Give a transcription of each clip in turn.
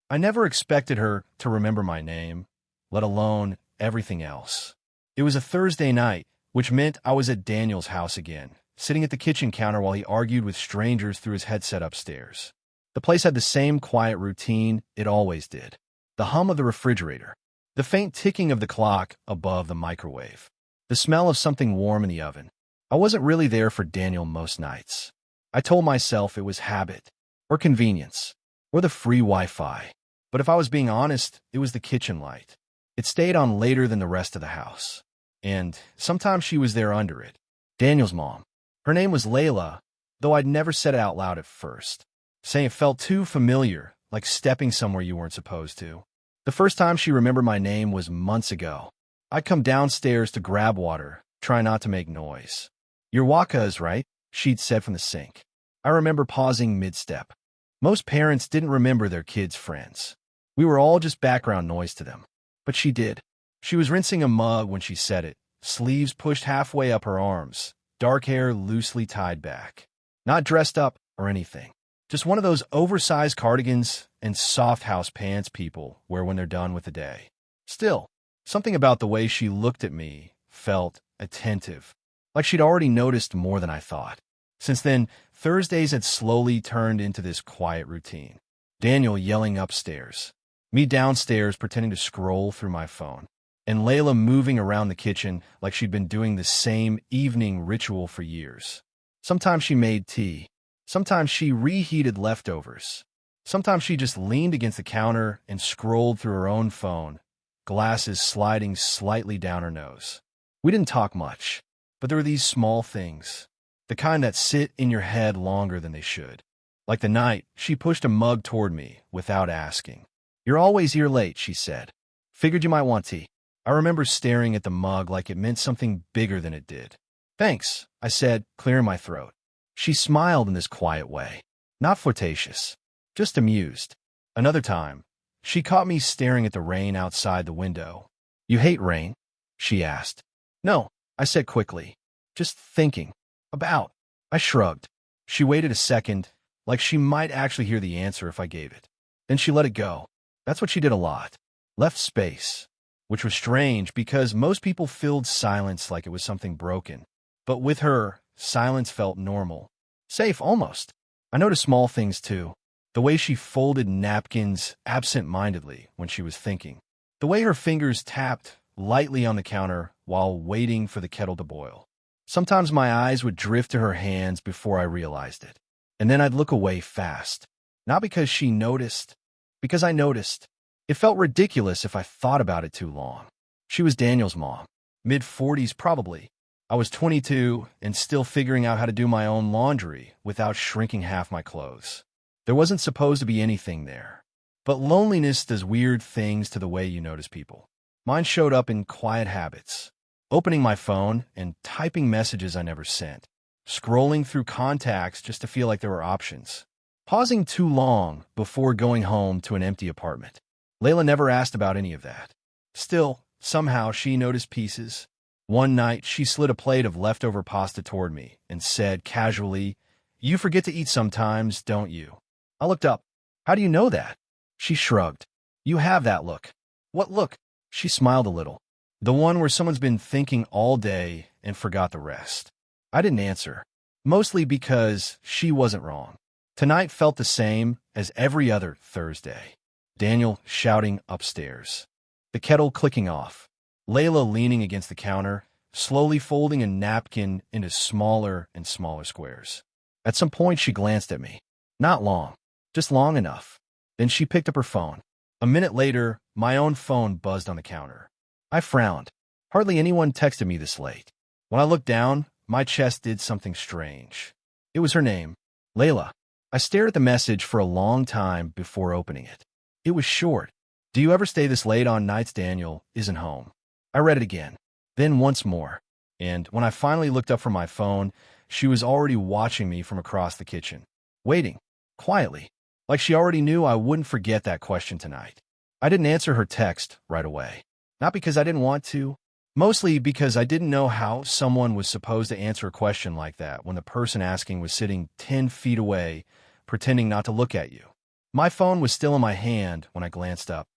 I never expected her to remember my name, let alone everything else. It was a Thursday night, which meant I was at Daniel's house again, sitting at the kitchen counter while he argued with strangers through his headset upstairs. The place had the same quiet routine it always did. The hum of the refrigerator, the faint ticking of the clock above the microwave, the smell of something warm in the oven. I wasn't really there for Daniel most nights. I told myself it was habit, or convenience, or the free Wi-Fi. But if I was being honest, it was the kitchen light. It stayed on later than the rest of the house. And sometimes she was there under it. Daniel's mom. Her name was Layla, though I'd never said it out loud at first. Saying it felt too familiar, like stepping somewhere you weren't supposed to. The first time she remembered my name was months ago. I'd come downstairs to grab water, try not to make noise. "You're Waka's, right?" she'd said from the sink. I remember pausing mid-step. Most parents didn't remember their kids' friends. We were all just background noise to them. But she did. She was rinsing a mug when she said it, sleeves pushed halfway up her arms, dark hair loosely tied back. Not dressed up or anything. Just one of those oversized cardigans and soft house pants people wear when they're done with the day. Still, something about the way she looked at me felt attentive, like she'd already noticed more than I thought. Since then, Thursdays had slowly turned into this quiet routine. Daniel yelling upstairs, me downstairs pretending to scroll through my phone, and Layla moving around the kitchen like she'd been doing the same evening ritual for years. Sometimes she made tea. Sometimes she reheated leftovers. Sometimes she just leaned against the counter and scrolled through her own phone, glasses sliding slightly down her nose. We didn't talk much, but there were these small things, the kind that sit in your head longer than they should. Like the night she pushed a mug toward me without asking. "You're always here late," she said. "Figured you might want tea." I remember staring at the mug like it meant something bigger than it did. "Thanks," I said, clearing my throat. She smiled in this quiet way, not flirtatious, just amused. Another time, she caught me staring at the rain outside the window. "You hate rain?" she asked. "No," I said quickly. "Just thinking. About." I shrugged. She waited a second, like she might actually hear the answer if I gave it. Then she let it go. That's what she did a lot. Left space. Which was strange because most people filled silence like it was something broken. But with her, silence felt normal. Safe, almost. I noticed small things, too. The way she folded napkins absent-mindedly when she was thinking. The way her fingers tapped lightly on the counter while waiting for the kettle to boil. Sometimes my eyes would drift to her hands before I realized it. And then I'd look away fast. Not because she noticed, because I noticed. It felt ridiculous if I thought about it too long. She was Daniel's mom. Mid-40s probably. I was 22 and still figuring out how to do my own laundry without shrinking half my clothes. There wasn't supposed to be anything there. But loneliness does weird things to the way you notice people. Mine showed up in quiet habits. Opening my phone and typing messages I never sent. Scrolling through contacts just to feel like there were options. Pausing too long before going home to an empty apartment. Layla never asked about any of that. Still, somehow she noticed pieces. One night, she slid a plate of leftover pasta toward me and said casually, "You forget to eat sometimes, don't you?" I looked up. "How do you know that?" She shrugged. "You have that look." "What look?" She smiled a little. "The one where someone's been thinking all day and forgot the rest." I didn't answer, mostly because she wasn't wrong. Tonight felt the same as every other Thursday. Daniel shouting upstairs. The kettle clicking off. Layla leaning against the counter, slowly folding a napkin into smaller and smaller squares. At some point, she glanced at me. Not long, just long enough. Then she picked up her phone. A minute later, my own phone buzzed on the counter. I frowned. Hardly anyone texted me this late. When I looked down, my chest did something strange. It was her name, Layla. I stared at the message for a long time before opening it. It was short. "Do you ever stay this late on nights Daniel isn't home?" I read it again, then once more. And when I finally looked up from my phone, she was already watching me from across the kitchen. Waiting, quietly, like she already knew I wouldn't forget that question tonight. I didn't answer her text right away. Not because I didn't want to, mostly because I didn't know how someone was supposed to answer a question like that when the person asking was sitting 10 feet away, pretending not to look at you. My phone was still in my hand when I glanced up.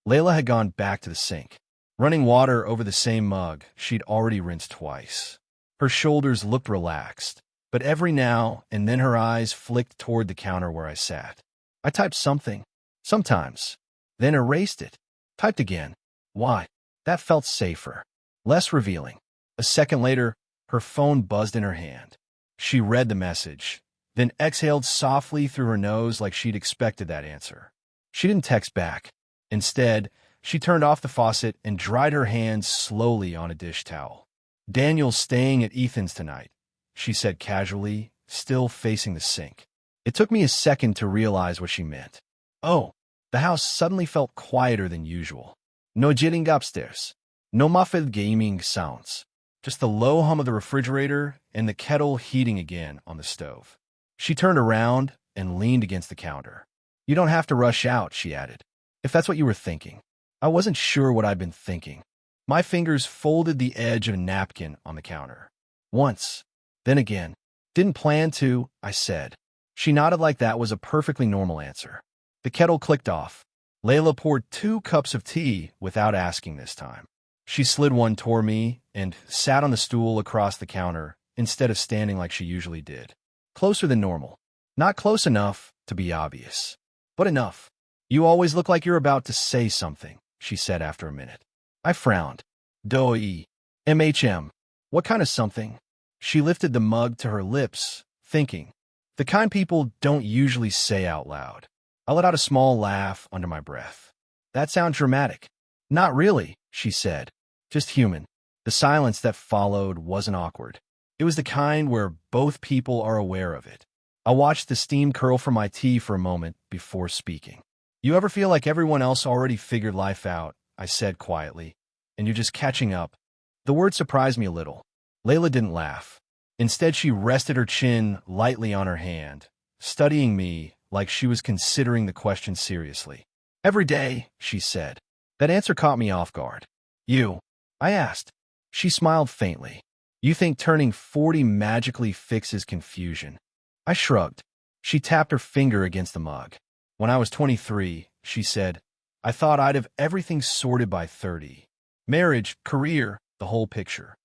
Layla had gone back to the sink, running water over the same mug she'd already rinsed twice. Her shoulders looked relaxed, but every now and then her eyes flicked toward the counter where I sat. I typed something, sometimes, then erased it. Typed again. Why? That felt safer, less revealing. A second later, her phone buzzed in her hand. She read the message, then exhaled softly through her nose like she'd expected that answer. She didn't text back. Instead, she turned off the faucet and dried her hands slowly on a dish towel. "Daniel's staying at Ethan's tonight," she said casually, still facing the sink. It took me a second to realize what she meant. Oh, the house suddenly felt quieter than usual. No jetting upstairs. No muffled gaming sounds. Just the low hum of the refrigerator and the kettle heating again on the stove. She turned around and leaned against the counter. "You don't have to rush out," she added, "if that's what you were thinking." I wasn't sure what I'd been thinking. My fingers folded the edge of a napkin on the counter. Once, then again. "Didn't plan to," I said. She nodded like that was a perfectly normal answer. The kettle clicked off. Layla poured 2 cups of tea without asking this time. She slid one toward me and sat on the stool across the counter instead of standing like she usually did. Closer than normal. Not close enough to be obvious, but enough. "You always look like you're about to say something," she said after a minute. I frowned. "Doi. MHM. What kind of something?" She lifted the mug to her lips, thinking. The kind people don't usually say out loud. I let out a small laugh under my breath. "That sounds dramatic." "Not really," she said. "Just human." The silence that followed wasn't awkward. It was the kind where both people are aware of it. I watched the steam curl from my tea for a moment before speaking. "You ever feel like everyone else already figured life out," I said quietly, "and you're just catching up?" The word surprised me a little. Layla didn't laugh. Instead, she rested her chin lightly on her hand, studying me like she was considering the question seriously. "Every day," she said. That answer caught me off guard. "You?" I asked. She smiled faintly. "You think turning 40 magically fixes confusion?" I shrugged. She tapped her finger against the mug. "When I was 23, she said, I thought I'd have everything sorted by 30. Marriage, career, the whole picture."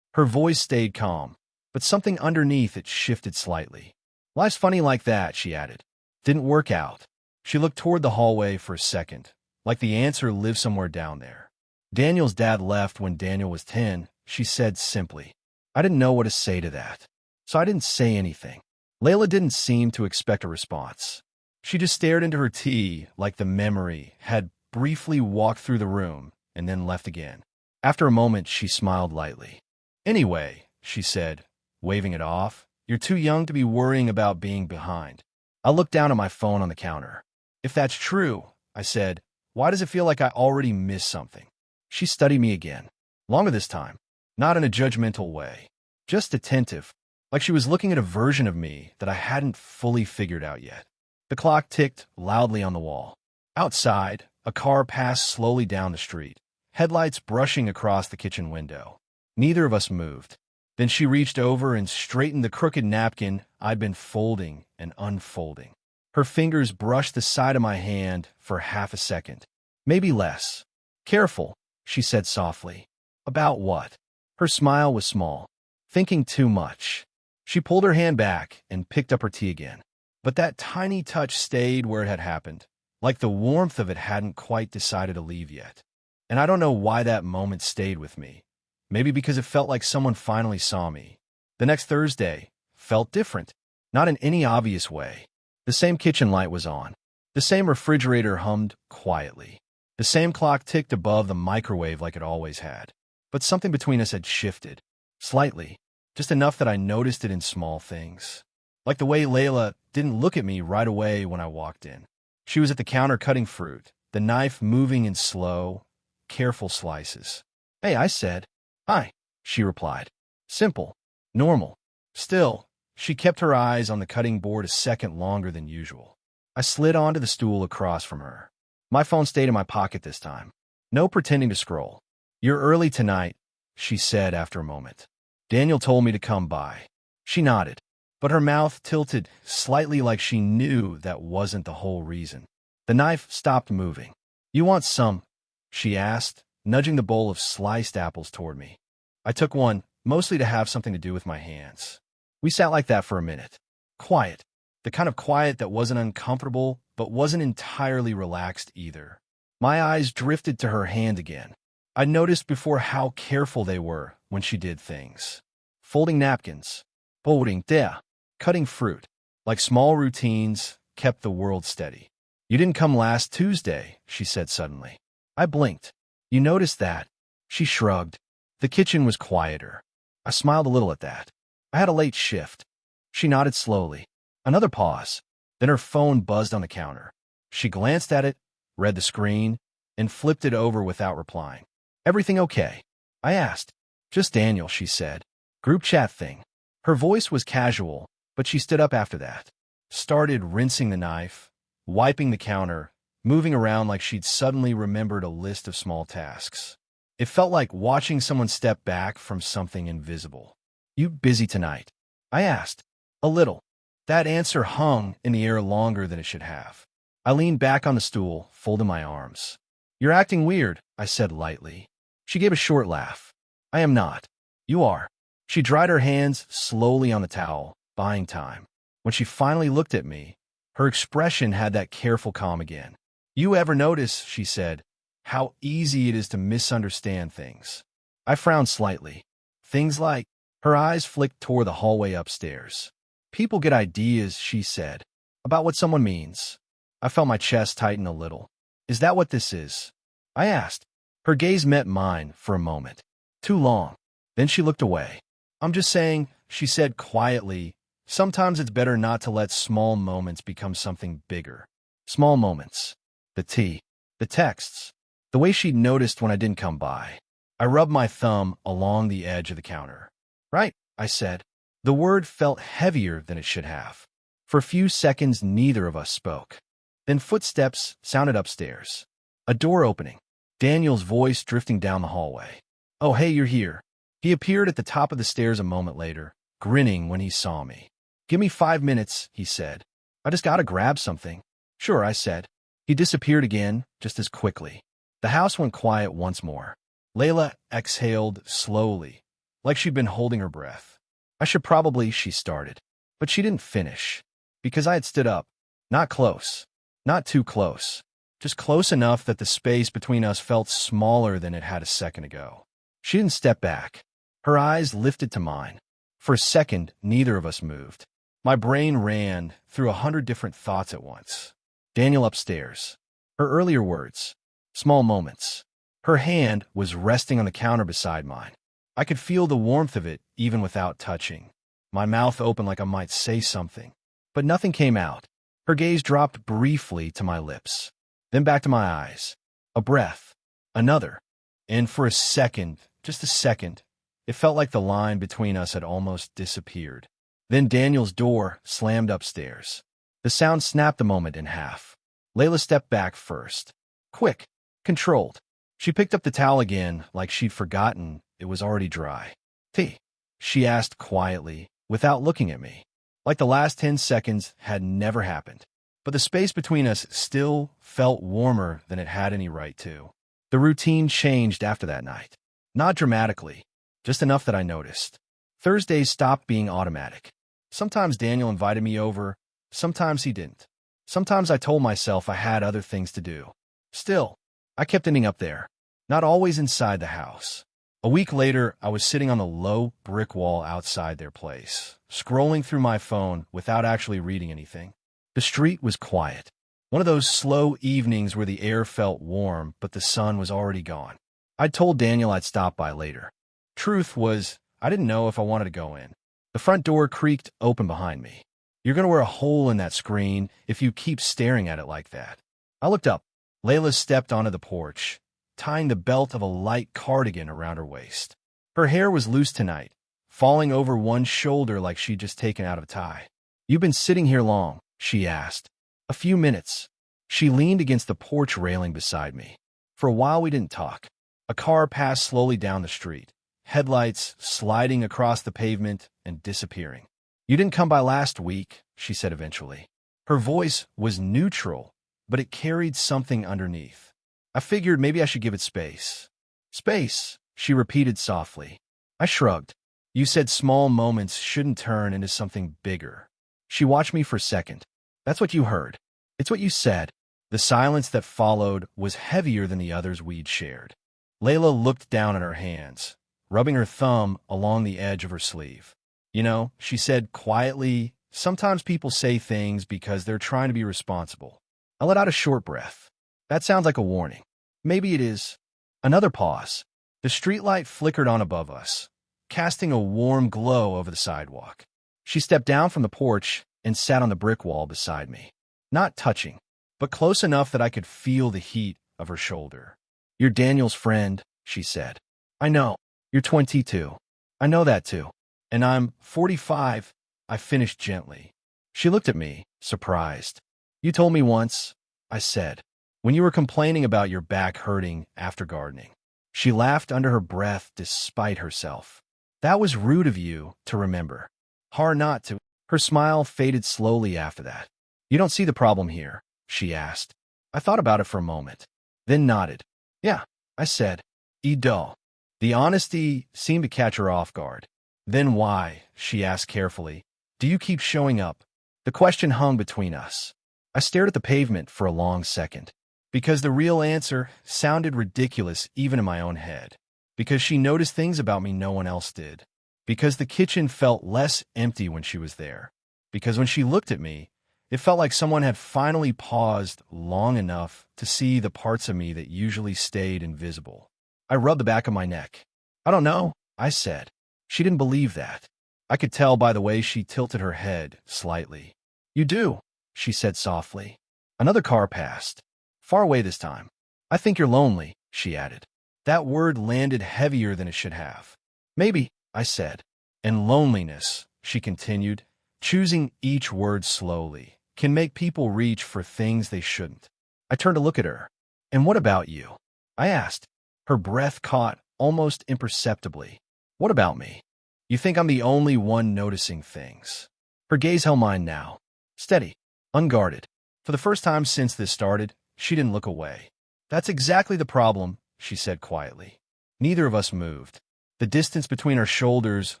Her voice stayed calm, but something underneath it shifted slightly. "Life's funny like that," she added. "Didn't work out." She looked toward the hallway for a second, like the answer lived somewhere down there. "Daniel's dad left when Daniel was 10, she said simply. I didn't know what to say to that, so I didn't say anything. Layla didn't seem to expect a response. She just stared into her tea like the memory had briefly walked through the room and then left again. After a moment, she smiled lightly. "Anyway," she said, waving it off, "you're too young to be worrying about being behind." I looked down at my phone on the counter. "If that's true," I said, "why does it feel like I already missed something?" She studied me again. Longer this time. Not in a judgmental way. Just attentive, like she was looking at a version of me that I hadn't fully figured out yet. The clock ticked loudly on the wall. Outside, a car passed slowly down the street, headlights brushing across the kitchen window. Neither of us moved. Then she reached over and straightened the crooked napkin I'd been folding and unfolding. Her fingers brushed the side of my hand for half a second. Maybe less. "Careful," she said softly. "About what?" Her smile was small. "Thinking too much." She pulled her hand back and picked up her tea again. But that tiny touch stayed where it had happened, like the warmth of it hadn't quite decided to leave yet. And I don't know why that moment stayed with me. Maybe because it felt like someone finally saw me. The next Thursday felt different, not in any obvious way. The same kitchen light was on. The same refrigerator hummed quietly. The same clock ticked above the microwave like it always had. But something between us had shifted. Slightly. Just enough that I noticed it in small things. Like the way Layla didn't look at me right away when I walked in. She was at the counter cutting fruit, the knife moving in slow, careful slices. "Hey," I said. "Hi," she replied. Simple. Normal. Still, she kept her eyes on the cutting board a second longer than usual. I slid onto the stool across from her. My phone stayed in my pocket this time. No pretending to scroll. "You're early tonight," she said after a moment. "Daniel told me to come by." She nodded, but her mouth tilted slightly like she knew that wasn't the whole reason. The knife stopped moving. "You want some?" she asked, nudging the bowl of sliced apples toward me. I took one, mostly to have something to do with my hands. We sat like that for a minute. Quiet. The kind of quiet that wasn't uncomfortable, but wasn't entirely relaxed either. My eyes drifted to her hand again. I noticed before how careful they were when she did things. Folding napkins, folding there, cutting fruit, like small routines, kept the world steady. "You didn't come last Tuesday," she said suddenly. I blinked. "You noticed that?" She shrugged. The kitchen was quieter. I smiled a little at that. "I had a late shift." She nodded slowly. Another pause. Then her phone buzzed on the counter. She glanced at it, read the screen, and flipped it over without replying. "Everything okay?" I asked. "Just Daniel," she said. "Group chat thing." Her voice was casual, but she stood up after that. Started rinsing the knife, wiping the counter, moving around like she'd suddenly remembered a list of small tasks. It felt like watching someone step back from something invisible. "You busy tonight?" I asked. "A little." That answer hung in the air longer than it should have. I leaned back on the stool, folding my arms. "You're acting weird," I said lightly. She gave a short laugh. "I am not. You are." She dried her hands slowly on the towel, buying time. When she finally looked at me, her expression had that careful calm again. "You ever notice," she said, "how easy it is to misunderstand things?" I frowned slightly. "Things like—" Her eyes flicked toward the hallway upstairs. "People get ideas," she said, "about what someone means." I felt my chest tighten a little. "Is that what this is?" I asked. Her gaze met mine for a moment. Too long. Then she looked away. "I'm just saying," she said quietly, "sometimes it's better not to let small moments become something bigger." Small moments. The tea. The texts. The way she'd noticed when I didn't come by. I rubbed my thumb along the edge of the counter. "Right," I said. The word felt heavier than it should have. For a few seconds, neither of us spoke. Then footsteps sounded upstairs. A door opening. Daniel's voice drifting down the hallway. "Oh, hey, you're here." He appeared at the top of the stairs a moment later, grinning when he saw me. "Give me 5 minutes," he said. "I just gotta grab something." "Sure," I said. He disappeared again, just as quickly. The house went quiet once more. Layla exhaled slowly, like she'd been holding her breath. "I should probably," she started. But she didn't finish, because I had stood up. Not close. Not too close. Just close enough that the space between us felt smaller than it had a second ago. She didn't step back. Her eyes lifted to mine. For a second, neither of us moved. My brain ran through 100 different thoughts at once. Daniel upstairs. Her earlier words. Small moments. Her hand was resting on the counter beside mine. I could feel the warmth of it even without touching. My mouth opened like I might say something. But nothing came out. Her gaze dropped briefly to my lips. Then back to my eyes. A breath. Another. And for a second, just a second, it felt like the line between us had almost disappeared. Then Daniel's door slammed upstairs. The sound snapped the moment in half. Layla stepped back first. Quick. Controlled. She picked up the towel again, like she'd forgotten it was already dry. "Tea?" she asked quietly, without looking at me. Like the last 10 seconds had never happened. But the space between us still felt warmer than it had any right to. The routine changed after that night. Not dramatically, just enough that I noticed. Thursdays stopped being automatic. Sometimes Daniel invited me over, sometimes he didn't. Sometimes I told myself I had other things to do. Still, I kept ending up there, not always inside the house. A week later, I was sitting on the low brick wall outside their place, scrolling through my phone without actually reading anything. The street was quiet. One of those slow evenings where the air felt warm, but the sun was already gone. I'd told Daniel I'd stop by later. Truth was, I didn't know if I wanted to go in. The front door creaked open behind me. "You're going to wear a hole in that screen if you keep staring at it like that." I looked up. Layla stepped onto the porch, tying the belt of a light cardigan around her waist. Her hair was loose tonight, falling over one shoulder like she'd just taken out of a tie. "You've been sitting here long?" she asked. "A few minutes." She leaned against the porch railing beside me. For a while we didn't talk. A car passed slowly down the street, headlights sliding across the pavement and disappearing. "You didn't come by last week," she said eventually. Her voice was neutral, but it carried something underneath. I figured maybe I should give it space. Space, she repeated softly. I shrugged. You said small moments shouldn't turn into something bigger. She watched me for a second. That's what you heard. It's what you said. The silence that followed was heavier than the others we'd shared. Layla looked down at her hands, rubbing her thumb along the edge of her sleeve. You know, she said quietly, sometimes people say things because they're trying to be responsible. I let out a short breath. That sounds like a warning. Maybe it is. Another pause. The streetlight flickered on above us, casting a warm glow over the sidewalk. She stepped down from the porch and sat on the brick wall beside me. Not touching, but close enough that I could feel the heat of her shoulder. You're Daniel's friend, she said. I know. You're 22. I know that too. And I'm 45, I finished gently. She looked at me, surprised. You told me once, I said, when you were complaining about your back hurting after gardening. She laughed under her breath despite herself. That was rude of you to remember. Hard not to. Her smile faded slowly after that. You don't see the problem here, she asked. I thought about it for a moment, then nodded. Yeah, I said. Ido. The honesty seemed to catch her off guard. Then why, she asked carefully, do you keep showing up? The question hung between us. I stared at the pavement for a long second. Because the real answer sounded ridiculous even in my own head. Because she noticed things about me no one else did. Because the kitchen felt less empty when she was there. Because when she looked at me, it felt like someone had finally paused long enough to see the parts of me that usually stayed invisible. I rubbed the back of my neck. I don't know, I said. She didn't believe that. I could tell by the way she tilted her head slightly. You do, she said softly. Another car passed. Far away this time. I think you're lonely, she added. That word landed heavier than it should have. Maybe, I said. And loneliness, she continued, choosing each word slowly, can make people reach for things they shouldn't. I turned to look at her. And what about you? I asked. Her breath caught almost imperceptibly. What about me? You think I'm the only one noticing things? Her gaze held mine now. Steady, unguarded. For the first time since this started, she didn't look away. That's exactly the problem, she said quietly. Neither of us moved. The distance between our shoulders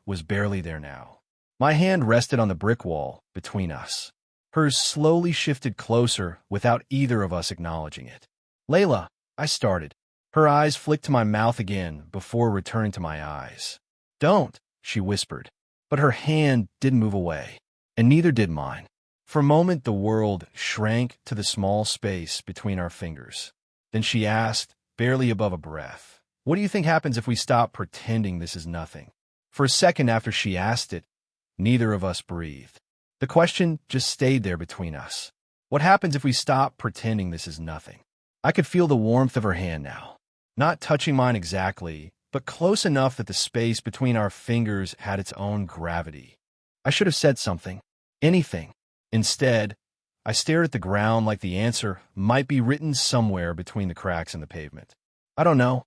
was barely there now. My hand rested on the brick wall between us. Hers slowly shifted closer without either of us acknowledging it. Layla, I started. Her eyes flicked to my mouth again before returning to my eyes. Don't, she whispered. But her hand didn't move away, and neither did mine. For a moment, the world shrank to the small space between our fingers. Then she asked, barely above a breath, what do you think happens if we stop pretending this is nothing? For a second after she asked it, neither of us breathed. The question just stayed there between us. What happens if we stop pretending this is nothing? I could feel the warmth of her hand now. Not touching mine exactly, but close enough that the space between our fingers had its own gravity. I should have said something. Anything. Instead, I stared at the ground like the answer might be written somewhere between the cracks in the pavement. I don't know,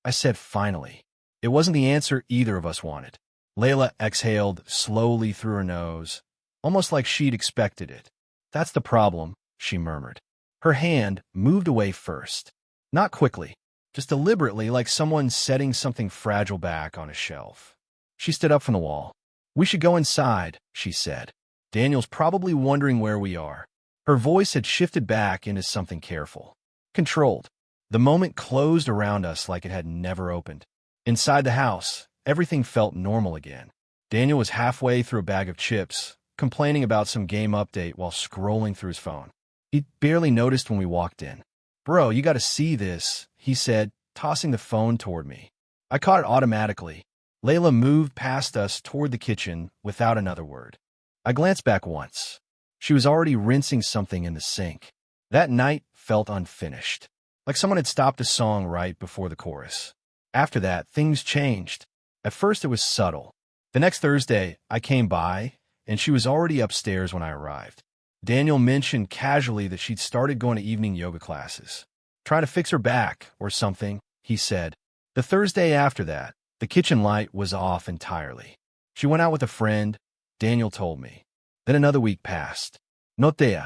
I said finally. It wasn't the answer either of us wanted. Layla exhaled slowly through her nose, almost like she'd expected it. That's the problem, she murmured. Her hand moved away first. Not quickly, just deliberately like someone setting something fragile back on a shelf. She stood up from the wall. We should go inside, she said. Daniel's probably wondering where we are. Her voice had shifted back into something careful. Controlled. The moment closed around us like it had never opened. Inside the house, everything felt normal again. Daniel was halfway through a bag of chips, complaining about some game update while scrolling through his phone. He barely noticed when we walked in. Bro, you gotta see this, he said, tossing the phone toward me. I caught it automatically. Layla moved past us toward the kitchen without another word. I glanced back once. She was already rinsing something in the sink. That night felt unfinished, like someone had stopped a song right before the chorus. After that, things changed. At first, it was subtle. The next Thursday, I came by, and she was already upstairs when I arrived. Daniel mentioned casually that she'd started going to evening yoga classes. Trying to fix her back or something, he said. The Thursday after that, the kitchen light was off entirely. She went out with a friend, Daniel told me. Then another week passed. No tea,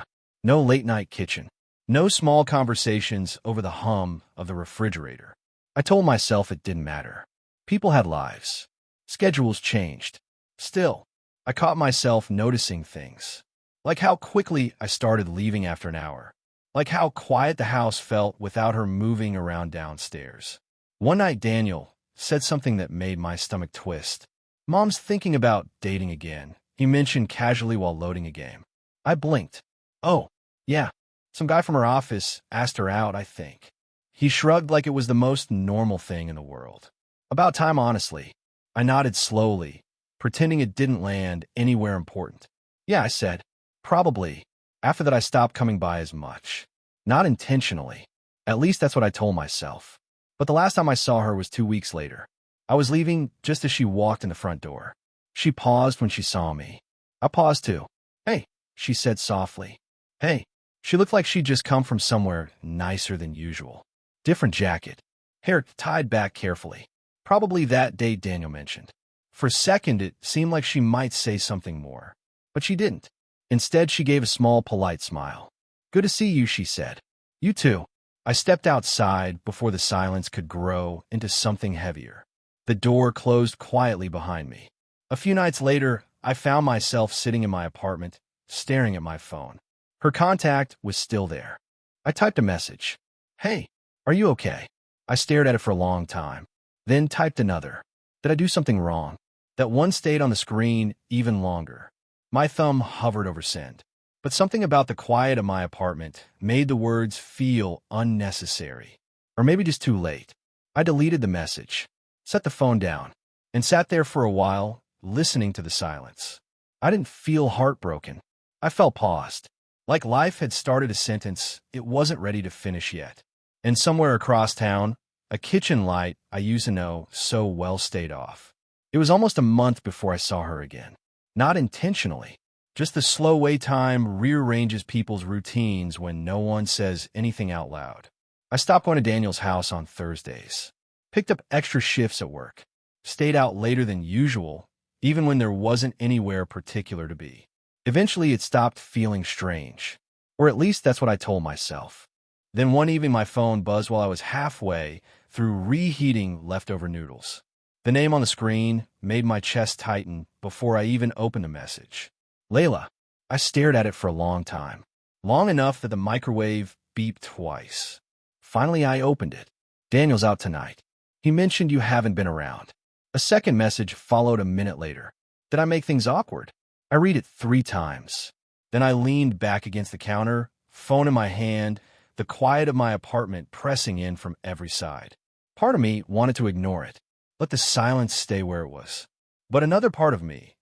no late-night kitchen. No small conversations over the hum of the refrigerator. I told myself it didn't matter. People had lives. Schedules changed. Still, I caught myself noticing things. Like how quickly I started leaving after an hour. Like how quiet the house felt without her moving around downstairs. One night, Daniel said something that made my stomach twist. "Mom's thinking about dating again," he mentioned casually while loading a game. I blinked. "Oh, yeah. Some guy from her office asked her out, I think." He shrugged like it was the most normal thing in the world. "About time, honestly." I nodded slowly, pretending it didn't land anywhere important. "Yeah," I said. "Probably." After that, I stopped coming by as much. Not intentionally. At least that's what I told myself. But the last time I saw her was 2 weeks later. I was leaving just as she walked in the front door. She paused when she saw me. I paused too. "Hey," she said softly. "Hey." She looked like she'd just come from somewhere nicer than usual. Different jacket. Hair tied back carefully. Probably that date Daniel mentioned. For a second, it seemed like she might say something more. But she didn't. Instead, she gave a small, polite smile. "Good to see you," she said. "You too." I stepped outside before the silence could grow into something heavier. The door closed quietly behind me. A few nights later, I found myself sitting in my apartment, staring at my phone. Her contact was still there. I typed a message. "Hey, are you okay?" I stared at it for a long time, then typed another. Did I do something wrong? That one stayed on the screen even longer. My thumb hovered over send. But something about the quiet of my apartment made the words feel unnecessary. Or maybe just too late. I deleted the message, set the phone down, and sat there for a while, listening to the silence. I didn't feel heartbroken. I felt paused. Like life had started a sentence it wasn't ready to finish yet. And somewhere across town, a kitchen light I used to know so well stayed off. It was almost a month before I saw her again. Not intentionally. Just the slow way time rearranges people's routines when no one says anything out loud. I stopped going to Daniel's house on Thursdays. Picked up extra shifts at work. Stayed out later than usual, even when there wasn't anywhere particular to be. Eventually, it stopped feeling strange. Or at least that's what I told myself. Then one evening, my phone buzzed while I was halfway through reheating leftover noodles. The name on the screen made my chest tighten before I even opened the message. "Layla." I stared at it for a long time. Long enough that the microwave beeped twice. Finally, I opened it. "Daniel's out tonight. He mentioned you haven't been around." A second message followed a minute later. Did I make things awkward? I read it 3 times. Then I leaned back against the counter, phone in my hand, the quiet of my apartment pressing in from every side. Part of me wanted to ignore it. Let the silence stay where it was. But another part of me,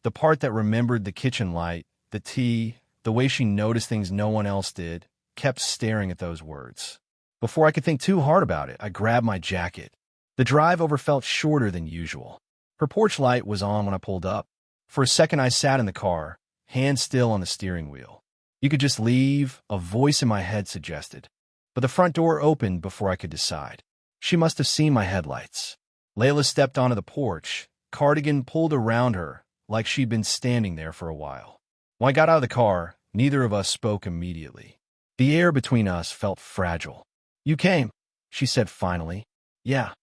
the part that remembered the kitchen light, the tea, the way she noticed things no one else did, kept staring at those words. Before I could think too hard about it, I grabbed my jacket. The drive over felt shorter than usual. Her porch light was on when I pulled up. For a second, I sat in the car, hands still on the steering wheel. "You could just leave," a voice in my head suggested. But the front door opened before I could decide. She must have seen my headlights. Layla stepped onto the porch, cardigan pulled around her, like she'd been standing there for a while. When I got out of the car, neither of us spoke immediately. The air between us felt fragile. "You came," she said finally. "Yeah."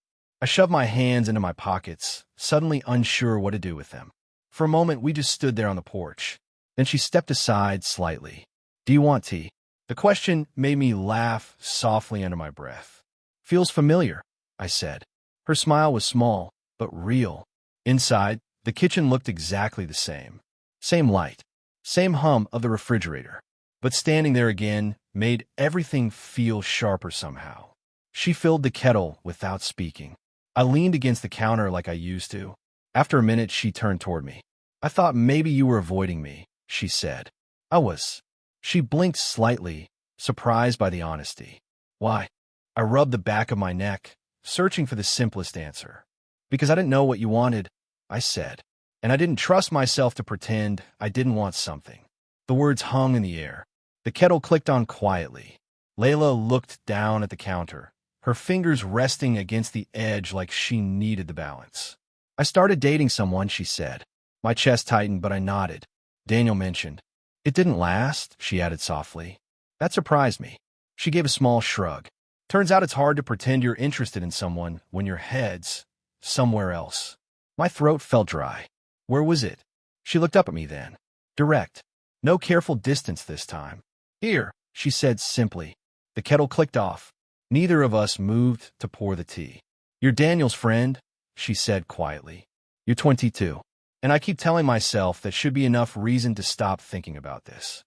I shoved my hands into my pockets, suddenly unsure what to do with them. For a moment, we just stood there on the porch. Then she stepped aside slightly. "Do you want tea?" The question made me laugh softly under my breath. "Feels familiar," I said. Her smile was small, but real. Inside, the kitchen looked exactly the same. Same light, same hum of the refrigerator. But standing there again made everything feel sharper somehow. She filled the kettle without speaking. I leaned against the counter like I used to. After a minute, she turned toward me. "I thought maybe you were avoiding me," she said. I was. She blinked slightly, surprised by the honesty. "Why?" I rubbed the back of my neck, searching for the simplest answer. "Because I didn't know what you wanted," I said. And I didn't trust myself to pretend I didn't want something. The words hung in the air. The kettle clicked on quietly. Layla looked down at the counter, her fingers resting against the edge like she needed the balance. "I started dating someone," she said. My chest tightened, but I nodded. "Daniel mentioned." "It didn't last," she added softly. That surprised me. She gave a small shrug. Turns out it's hard to pretend you're interested in someone when your head's somewhere else. My throat felt dry. Where was it? She looked up at me then. Direct. No careful distance this time. Here, she said simply. The kettle clicked off. Neither of us moved to pour the tea. You're Daniel's friend, she said quietly. You're 22. And I keep telling myself that should be enough reason to stop thinking about this.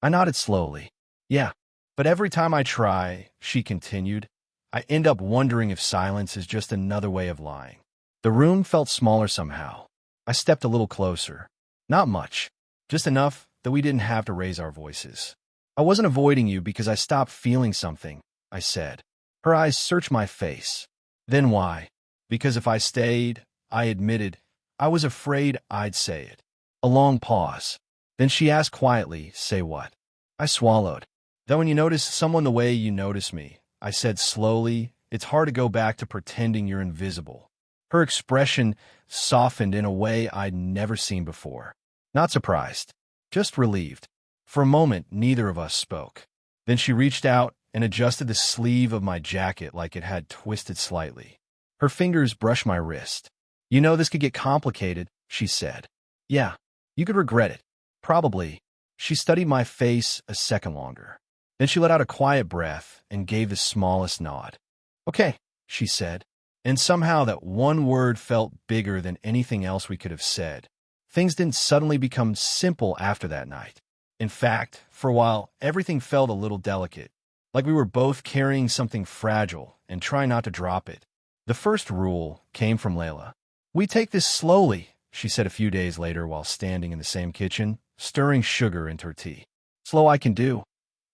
I nodded slowly. Yeah, but every time I try, she continued, I end up wondering if silence is just another way of lying. The room felt smaller somehow. I stepped a little closer. Not much, just enough that we didn't have to raise our voices. I wasn't avoiding you because I stopped feeling something, I said. Her eyes searched my face. Then why? Because if I stayed, I admitted, I was afraid I'd say it. A long pause. Then she asked quietly, say what? I swallowed. Then when you notice someone the way you notice me, I said slowly, it's hard to go back to pretending you're invisible. Her expression softened in a way I'd never seen before. Not surprised, just relieved. For a moment, neither of us spoke. Then she reached out and adjusted the sleeve of my jacket like it had twisted slightly. Her fingers brushed my wrist. You know this could get complicated, she said. Yeah, you could regret it. Probably. She studied my face a second longer. Then she let out a quiet breath and gave the smallest nod. Okay, she said. And somehow that one word felt bigger than anything else we could have said. Things didn't suddenly become simple after that night. In fact, for a while, everything felt a little delicate, like we were both carrying something fragile and trying not to drop it. The first rule came from Layla. We take this slowly, she said a few days later while standing in the same kitchen, stirring sugar into her tea. Slow I can do,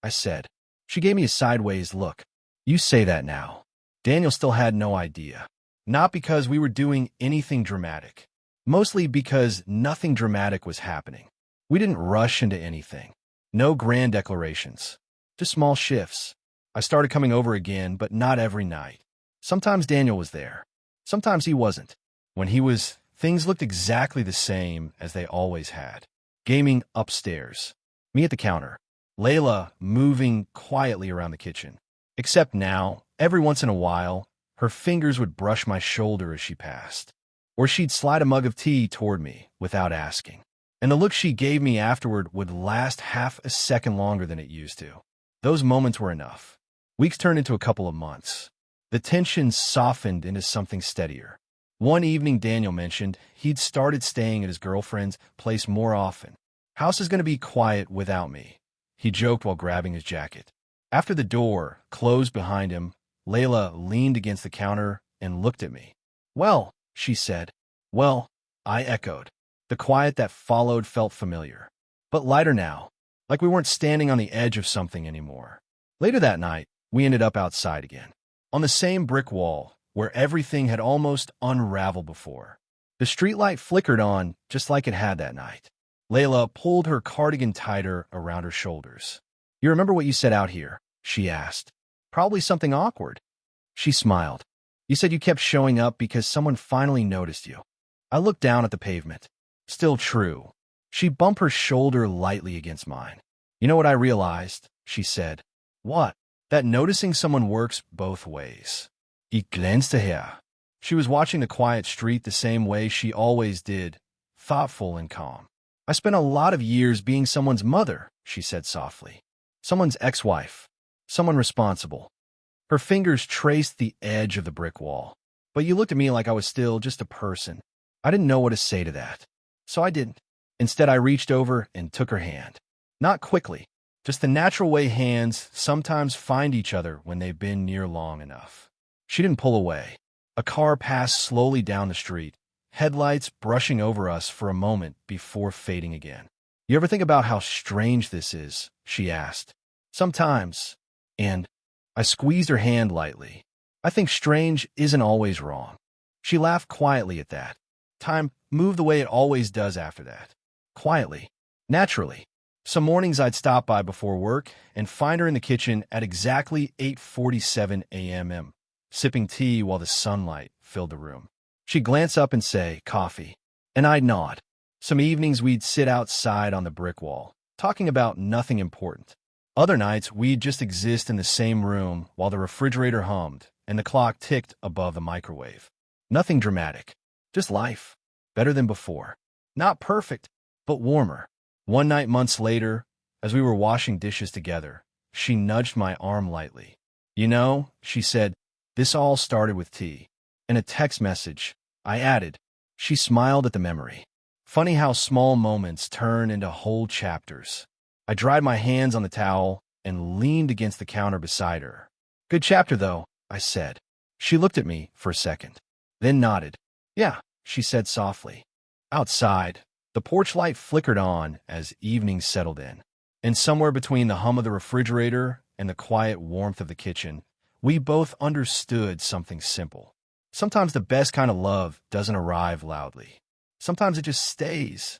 I said. She gave me a sideways look. You say that now. Daniel still had no idea. Not because we were doing anything dramatic. Mostly because nothing dramatic was happening. We didn't rush into anything. No grand declarations. Just small shifts. I started coming over again, but not every night. Sometimes Daniel was there. Sometimes he wasn't. When he was, things looked exactly the same as they always had. Gaming upstairs. Me at the counter. Layla moving quietly around the kitchen. Except now, every once in a while, her fingers would brush my shoulder as she passed. Or she'd slide a mug of tea toward me without asking. And the look she gave me afterward would last half a second longer than it used to. Those moments were enough. Weeks turned into a couple of months. The tension softened into something steadier. One evening, Daniel mentioned he'd started staying at his girlfriend's place more often. House is going to be quiet without me, he joked while grabbing his jacket. After the door closed behind him, Layla leaned against the counter and looked at me. Well, she said. Well, I echoed. The quiet that followed felt familiar, but lighter now, like we weren't standing on the edge of something anymore. Later that night, we ended up outside again, on the same brick wall where everything had almost unraveled before. The streetlight flickered on just like it had that night. Layla pulled her cardigan tighter around her shoulders. You remember what you said out here? She asked. Probably something awkward. She smiled. You said you kept showing up because someone finally noticed you. I looked down at the pavement. Still true. She bumped her shoulder lightly against mine. You know what I realized? She said. What? That noticing someone works both ways. Ich glänzte her. She was watching the quiet street the same way she always did, thoughtful and calm. I spent a lot of years being someone's mother, she said softly. Someone's ex-wife. Someone responsible. Her fingers traced the edge of the brick wall. But you looked at me like I was still just a person. I didn't know what to say to that. So I didn't. Instead, I reached over and took her hand. Not quickly. Just the natural way hands sometimes find each other when they've been near long enough. She didn't pull away. A car passed slowly down the street, headlights brushing over us for a moment before fading again. You ever think about how strange this is? She asked. Sometimes. And I squeezed her hand lightly. I think strange isn't always wrong. She laughed quietly at that. Time moved the way it always does after that. Quietly. Naturally. Some mornings I'd stop by before work and find her in the kitchen at exactly 8:47 a.m., sipping tea while the sunlight filled the room. She'd glance up and say, coffee. And I'd nod. Some evenings we'd sit outside on the brick wall, talking about nothing important. Other nights, we'd just exist in the same room while the refrigerator hummed and the clock ticked above the microwave. Nothing dramatic, just life. Better than before. Not perfect, but warmer. One night months later, as we were washing dishes together, she nudged my arm lightly. You know, she said, this all started with tea. In a text message, I added. She smiled at the memory. Funny how small moments turn into whole chapters. I dried my hands on the towel and leaned against the counter beside her. Good chapter, though, I said. She looked at me for a second, then nodded. Yeah, she said softly. Outside, the porch light flickered on as evening settled in. And somewhere between the hum of the refrigerator and the quiet warmth of the kitchen, we both understood something simple. Sometimes the best kind of love doesn't arrive loudly. Sometimes it just stays,